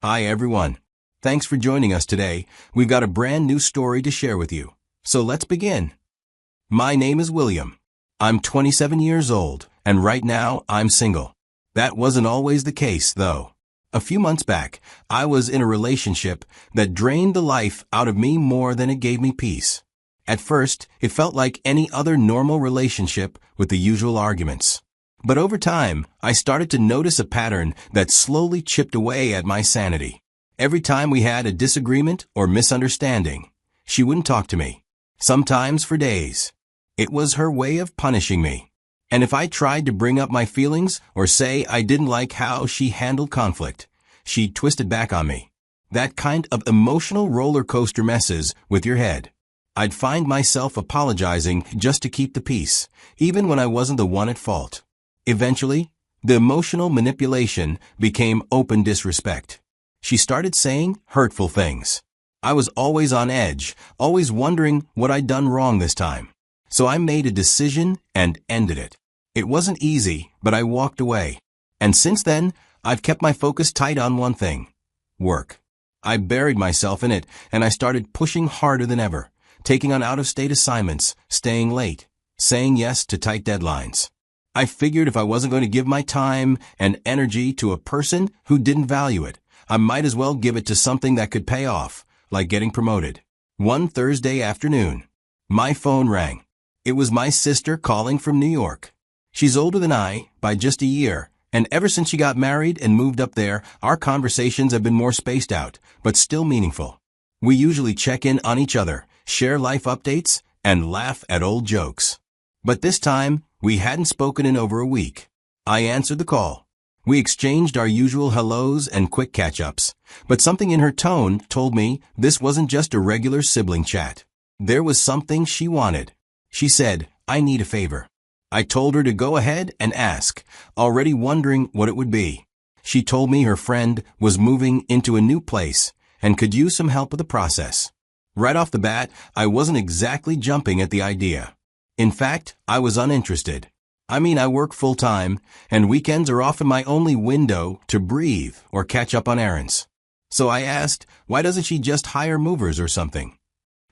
Hi everyone. Thanks for joining us today. We've got a brand new story to share with you. So let's begin. My name is William. I'm 27 years old, and right now I'm single. That wasn't always the case, though. A few months back, I was in a relationship that drained the life out of me more than it gave me peace. At first, it felt like any other normal relationship with the usual arguments. But over time, I started to notice a pattern that slowly chipped away at my sanity. Every time we had a disagreement or misunderstanding, she wouldn't talk to me, sometimes for days. It was her way of punishing me. And if I tried to bring up my feelings or say I didn't like how she handled conflict, she twisted back on me. That kind of emotional roller coaster messes with your head. I'd find myself apologizing just to keep the peace, even when I wasn't the one at fault. Eventually, the emotional manipulation became open disrespect. She started saying hurtful things. I was always on edge, always wondering what I'd done wrong this time. So I made a decision and ended it. It wasn't easy, but I walked away. And since then, I've kept my focus tight on one thing: work. I buried myself in it, and I started pushing harder than ever, taking on out-of-state assignments, staying late, saying yes to tight deadlines. I figured if I wasn't going to give my time and energy to a person who didn't value it, I might as well give it to something that could pay off, like getting promoted. One Thursday afternoon, my phone rang. It was my sister calling from New York. She's older than I by just a year, and ever since she got married and moved up there, our conversations have been more spaced out, but still meaningful. We usually check in on each other, share life updates, and laugh at old jokes. But this time, we hadn't spoken in over a week. I answered the call. We exchanged our usual hellos and quick catch-ups, but something in her tone told me this wasn't just a regular sibling chat. There was something she wanted. She said, "I need a favor." I told her to go ahead and ask, already wondering what it would be. She told me her friend was moving into a new place and could use some help with the process. Right off the bat, I wasn't exactly jumping at the idea. In fact, I was uninterested. I work full-time, and weekends are often my only window to breathe or catch up on errands. So I asked, why doesn't she just hire movers or something?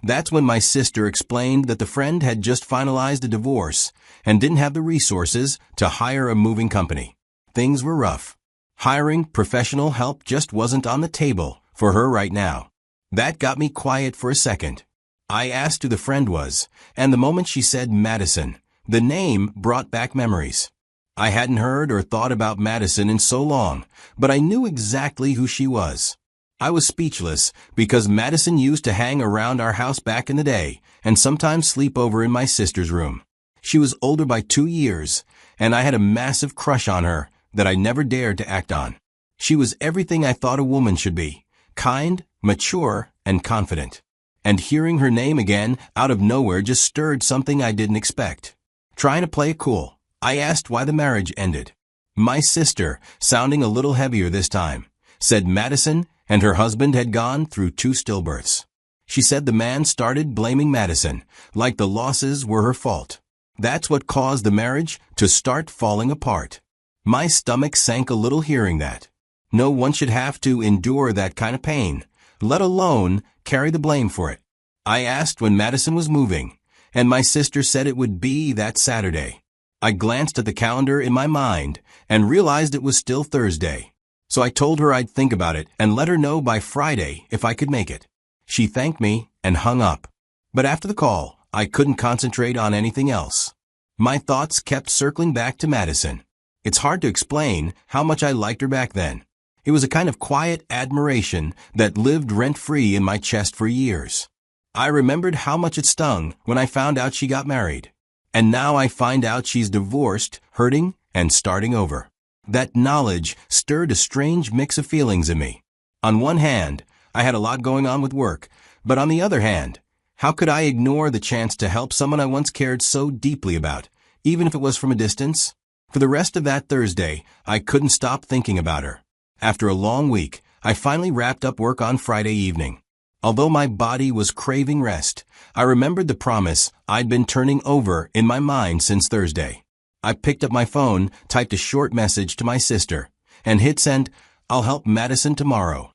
That's when my sister explained that the friend had just finalized a divorce and didn't have the resources to hire a moving company. Things were rough. Hiring professional help just wasn't on the table for her right now. That got me quiet for a second. I asked who the friend was, and the moment she said Madison, the name brought back memories. I hadn't heard or thought about Madison in so long, but I knew exactly who she was. I was speechless because Madison used to hang around our house back in the day and sometimes sleep over in my sister's room. She was older by 2 years, and I had a massive crush on her that I never dared to act on. She was everything I thought a woman should be: kind, mature, and confident. And hearing her name again out of nowhere just stirred something I didn't expect. Trying to play it cool, I asked why the marriage ended. My sister, sounding a little heavier this time, said Madison and her husband had gone through 2 stillbirths. She said the man started blaming Madison, like the losses were her fault. That's what caused the marriage to start falling apart. My stomach sank a little hearing that. No one should have to endure that kind of pain, let alone carry the blame for it. I asked when Madison was moving, and my sister said it would be that Saturday. I glanced at the calendar in my mind and realized it was still Thursday. So I told her I'd think about it and let her know by Friday if I could make it. She thanked me and hung up. But after the call, I couldn't concentrate on anything else. My thoughts kept circling back to Madison. It's hard to explain how much I liked her back then. It was a kind of quiet admiration that lived rent-free in my chest for years. I remembered how much it stung when I found out she got married. And now I find out she's divorced, hurting, and starting over. That knowledge stirred a strange mix of feelings in me. On one hand, I had a lot going on with work, but on the other hand, how could I ignore the chance to help someone I once cared so deeply about, even if it was from a distance? For the rest of that Thursday, I couldn't stop thinking about her. After a long week, I finally wrapped up work on Friday evening. Although my body was craving rest, I remembered the promise I'd been turning over in my mind since Thursday. I picked up my phone, typed a short message to my sister, and hit send. "I'll help Madison tomorrow.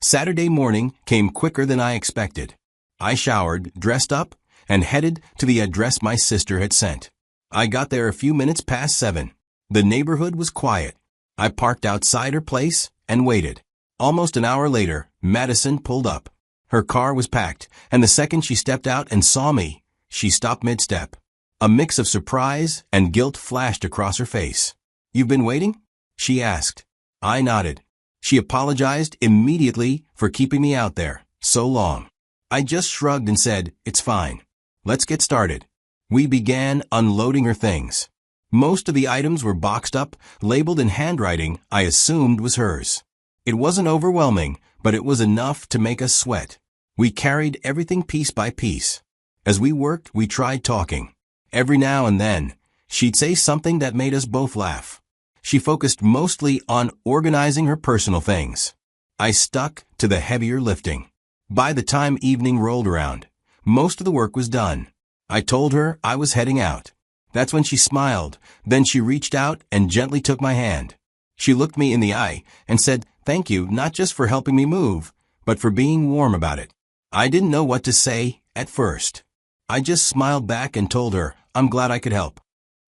Saturday morning came quicker than I expected. I showered, dressed up, and headed to the address my sister had sent. I got there a few minutes past 7. The neighborhood was quiet. I parked outside her place and waited. Almost an hour later, Madison pulled up. Her car was packed, and the second she stepped out and saw me, she stopped mid-step. A mix of surprise and guilt flashed across her face. "You've been waiting?" she asked. I nodded. She apologized immediately for keeping me out there so long. I just shrugged and said, "It's fine. Let's get started." We began unloading her things. Most of the items were boxed up, labeled in handwriting I assumed was hers. It wasn't overwhelming, but it was enough to make us sweat. We carried everything piece by piece. As we worked, we tried talking. Every now and then, she'd say something that made us both laugh. She focused mostly on organizing her personal things. I stuck to the heavier lifting. By the time evening rolled around, most of the work was done. I told her I was heading out. That's when she smiled. Then she reached out and gently took my hand. She looked me in the eye and said, "Thank you, not just for helping me move, but for being warm about it." I didn't know what to say at first. I just smiled back and told her I'm glad I could help.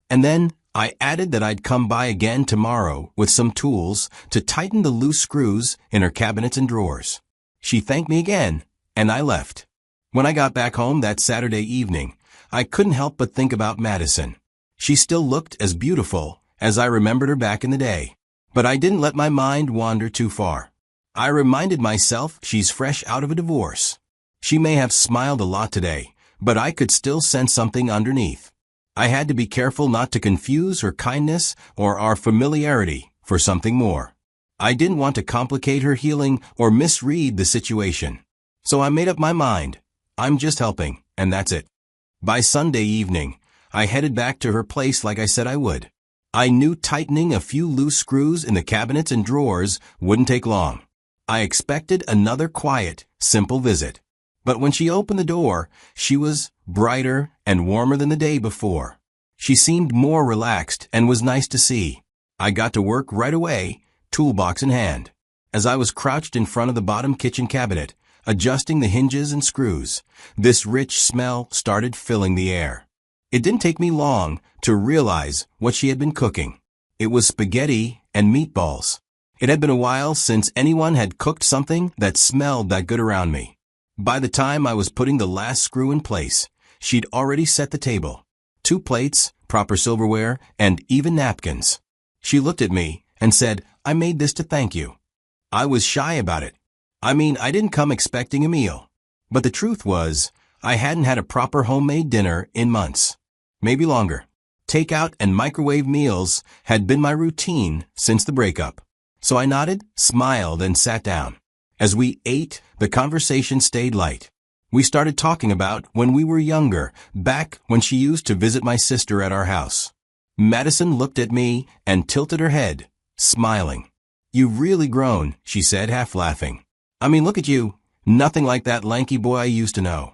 And then I added that I'd come by again tomorrow with some tools to tighten the loose screws in her cabinets and drawers. She thanked me again, and I left. When I got back home that Saturday evening, I couldn't help but think about Madison. She still looked as beautiful as I remembered her back in the day. But I didn't let my mind wander too far. I reminded myself she's fresh out of a divorce. She may have smiled a lot today, but I could still sense something underneath. I had to be careful not to confuse her kindness or our familiarity for something more. I didn't want to complicate her healing or misread the situation. So I made up my mind. I'm just helping, and that's it. By Sunday evening, I headed back to her place like I said I would. I knew tightening a few loose screws in the cabinets and drawers wouldn't take long. I expected another quiet, simple visit. But when she opened the door, she was brighter and warmer than the day before. She seemed more relaxed and was nice to see. I got to work right away, toolbox in hand. As I was crouched in front of the bottom kitchen cabinet, adjusting the hinges and screws, this rich smell started filling the air. It didn't take me long to realize what she had been cooking. It was spaghetti and meatballs. It had been a while since anyone had cooked something that smelled that good around me. By the time I was putting the last screw in place, she'd already set the table. 2 plates, proper silverware, and even napkins. She looked at me and said, "I made this to thank you." I was shy about it. I didn't come expecting a meal. But the truth was, I hadn't had a proper homemade dinner in months. Maybe longer. Takeout and microwave meals had been my routine since the breakup. So I nodded, smiled, and sat down. As we ate, the conversation stayed light. We started talking about when we were younger, back when she used to visit my sister at our house. Madison looked at me and tilted her head, smiling. "You've really grown," she said, half laughing. Look at you. Nothing like that lanky boy I used to know."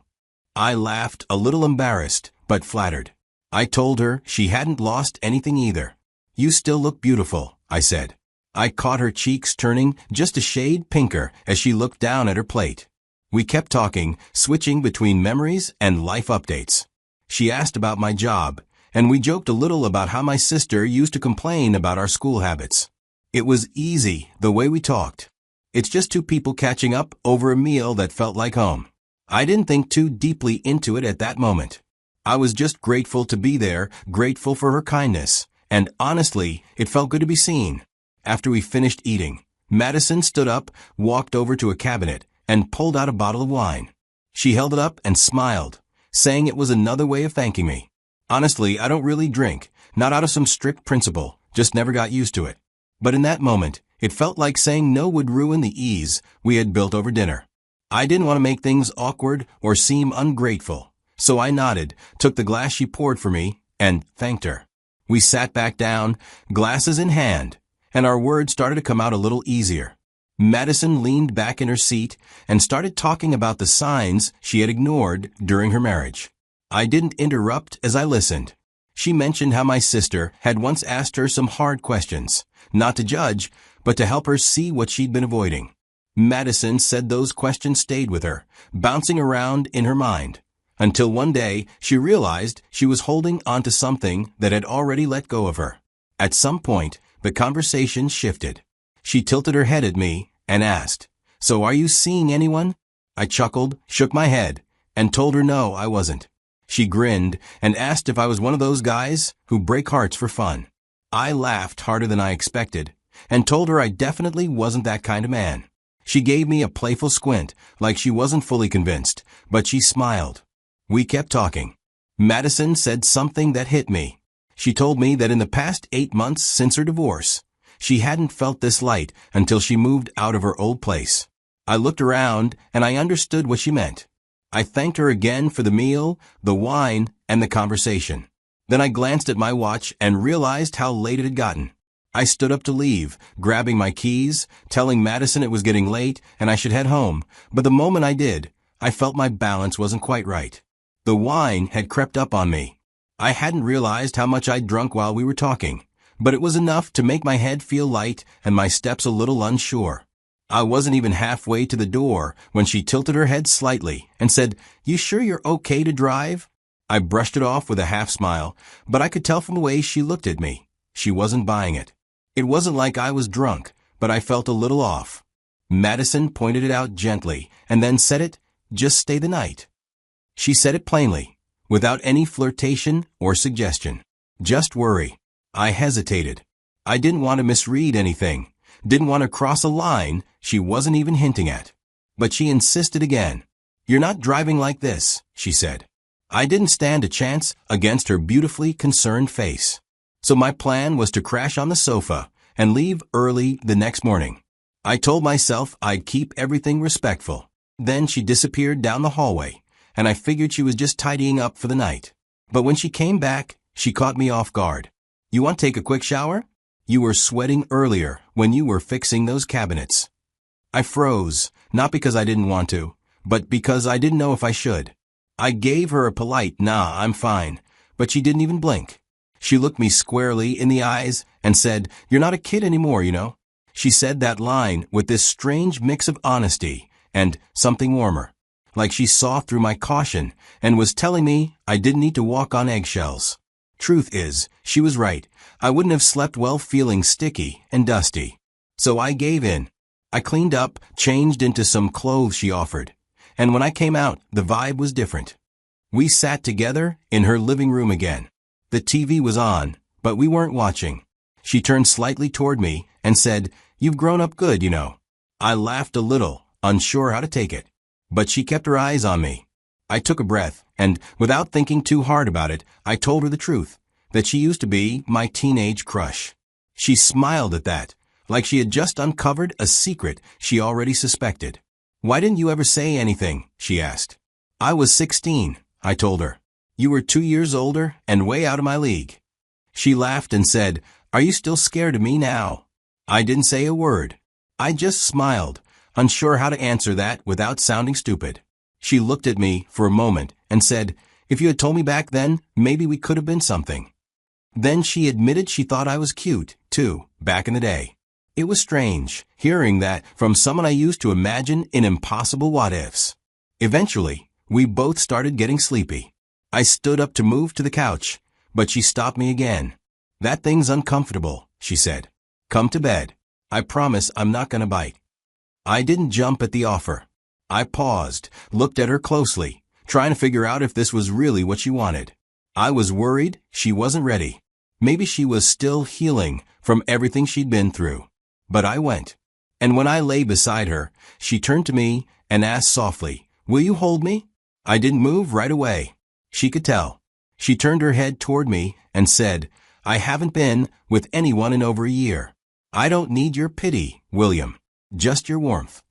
I laughed, a little embarrassed, but flattered. I told her she hadn't lost anything either. "You still look beautiful," I said. I caught her cheeks turning just a shade pinker as she looked down at her plate. We kept talking, switching between memories and life updates. She asked about my job, and we joked a little about how my sister used to complain about our school habits. It was easy, the way we talked. It's just 2 people catching up over a meal that felt like home. I didn't think too deeply into it at that moment. I was just grateful to be there, grateful for her kindness, and honestly, it felt good to be seen. After we finished eating, Madison stood up, walked over to a cabinet, and pulled out a bottle of wine. She held it up and smiled, saying it was another way of thanking me. Honestly, I don't really drink, not out of some strict principle, just never got used to it. But in that moment, it felt like saying no would ruin the ease we had built over dinner. I didn't want to make things awkward or seem ungrateful, so I nodded, took the glass she poured for me, and thanked her. We sat back down, glasses in hand, and our words started to come out a little easier. Madison leaned back in her seat and started talking about the signs she had ignored during her marriage. I didn't interrupt as I listened. She mentioned how my sister had once asked her some hard questions, not to judge, but to help her see what she'd been avoiding. Madison said those questions stayed with her, bouncing around in her mind, until one day she realized she was holding onto something that had already let go of her. At some point, the conversation shifted. She tilted her head at me and asked, "So are you seeing anyone?" I chuckled, shook my head, and told her no, I wasn't. She grinned and asked if I was one of those guys who break hearts for fun. I laughed harder than I expected and told her I definitely wasn't that kind of man. She gave me a playful squint, like she wasn't fully convinced, but she smiled. We kept talking. Madison said something that hit me. She told me that in the past 8 months since her divorce, she hadn't felt this light until she moved out of her old place. I looked around and I understood what she meant. I thanked her again for the meal, the wine, and the conversation. Then I glanced at my watch and realized how late it had gotten. I stood up to leave, grabbing my keys, telling Madison it was getting late and I should head home, but the moment I did, I felt my balance wasn't quite right. The wine had crept up on me. I hadn't realized how much I'd drunk while we were talking, but it was enough to make my head feel light and my steps a little unsure. I wasn't even halfway to the door when she tilted her head slightly and said, "You sure you're okay to drive?" I brushed it off with a half smile, but I could tell from the way she looked at me. She wasn't buying it. It wasn't like I was drunk, but I felt a little off. Madison pointed it out gently and then said it, "Just stay the night." She said it plainly, without any flirtation or suggestion. "Just worry." I hesitated. I didn't want to misread anything. Didn't want to cross a line she wasn't even hinting at. But she insisted again. "You're not driving like this," she said. I didn't stand a chance against her beautifully concerned face. So my plan was to crash on the sofa and leave early the next morning. I told myself I'd keep everything respectful. Then she disappeared down the hallway, and I figured she was just tidying up for the night. But when she came back, she caught me off guard. "You want to take a quick shower? You were sweating earlier when you were fixing those cabinets." I froze, not because I didn't want to, but because I didn't know if I should. I gave her a polite, "Nah, I'm fine," but she didn't even blink. She looked me squarely in the eyes and said, "You're not a kid anymore, you know." She said that line with this strange mix of honesty and something warmer, like she saw through my caution and was telling me I didn't need to walk on eggshells. Truth is, she was right. I wouldn't have slept well feeling sticky and dusty. So I gave in. I cleaned up, changed into some clothes she offered, and when I came out, the vibe was different. We sat together in her living room again. The TV was on, but we weren't watching. She turned slightly toward me and said, "You've grown up good, you know." I laughed a little, unsure how to take it, but she kept her eyes on me. I took a breath, and without thinking too hard about it, I told her the truth, that she used to be my teenage crush. She smiled at that, like she had just uncovered a secret she already suspected. "Why didn't you ever say anything?" she asked. "I was 16, I told her. "You were 2 years older and way out of my league." She laughed and said, "Are you still scared of me now?" I didn't say a word. I just smiled, unsure how to answer that without sounding stupid. She looked at me for a moment and said, "If you had told me back then, maybe we could have been something." Then she admitted she thought I was cute, too, back in the day. It was strange, hearing that from someone I used to imagine in impossible what-ifs. Eventually, we both started getting sleepy. I stood up to move to the couch, but she stopped me again. "That thing's uncomfortable," she said. "Come to bed. I promise I'm not going to bite." I didn't jump at the offer. I paused, looked at her closely, trying to figure out if this was really what she wanted. I was worried she wasn't ready. Maybe she was still healing from everything she'd been through. But I went. And when I lay beside her, she turned to me and asked softly, "Will you hold me?" I didn't move right away. She could tell. She turned her head toward me and said, "I haven't been with anyone in over a year. I don't need your pity, William. Just your warmth."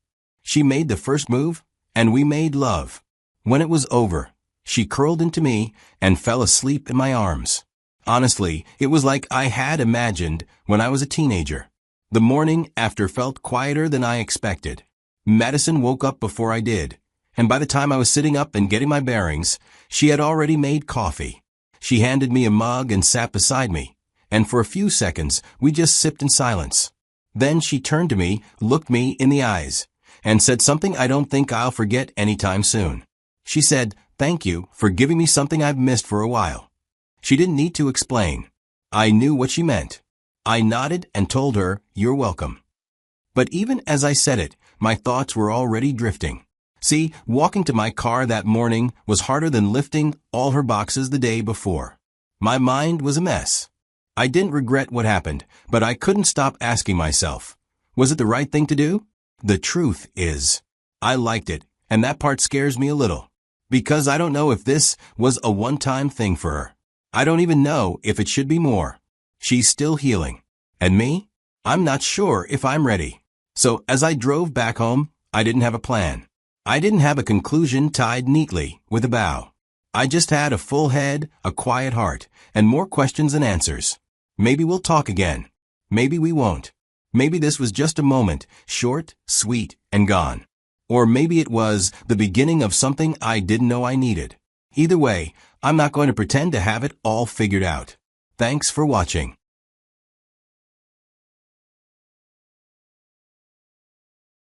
She made the first move, and we made love. When it was over, she curled into me and fell asleep in my arms. Honestly, it was like I had imagined when I was a teenager. The morning after felt quieter than I expected. Madison woke up before I did, and by the time I was sitting up and getting my bearings, she had already made coffee. She handed me a mug and sat beside me, and for a few seconds we just sipped in silence. Then she turned to me, looked me in the eyes, and said something I don't think I'll forget anytime soon. She said, "Thank you for giving me something I've missed for a while." She didn't need to explain. I knew what she meant. I nodded and told her, "You're welcome." But even as I said it, my thoughts were already drifting. See, walking to my car that morning was harder than lifting all her boxes the day before. My mind was a mess. I didn't regret what happened, but I couldn't stop asking myself, was it the right thing to do? The truth is, I liked it, and that part scares me a little. Because I don't know if this was a one-time thing for her. I don't even know if it should be more. She's still healing. And me? I'm not sure if I'm ready. So as I drove back home, I didn't have a plan. I didn't have a conclusion tied neatly with a bow. I just had a full head, a quiet heart, and more questions than answers. Maybe we'll talk again. Maybe we won't. Maybe this was just a moment, short, sweet, and gone. Or maybe it was the beginning of something I didn't know I needed. Either way, I'm not going to pretend to have it all figured out. Thanks for watching.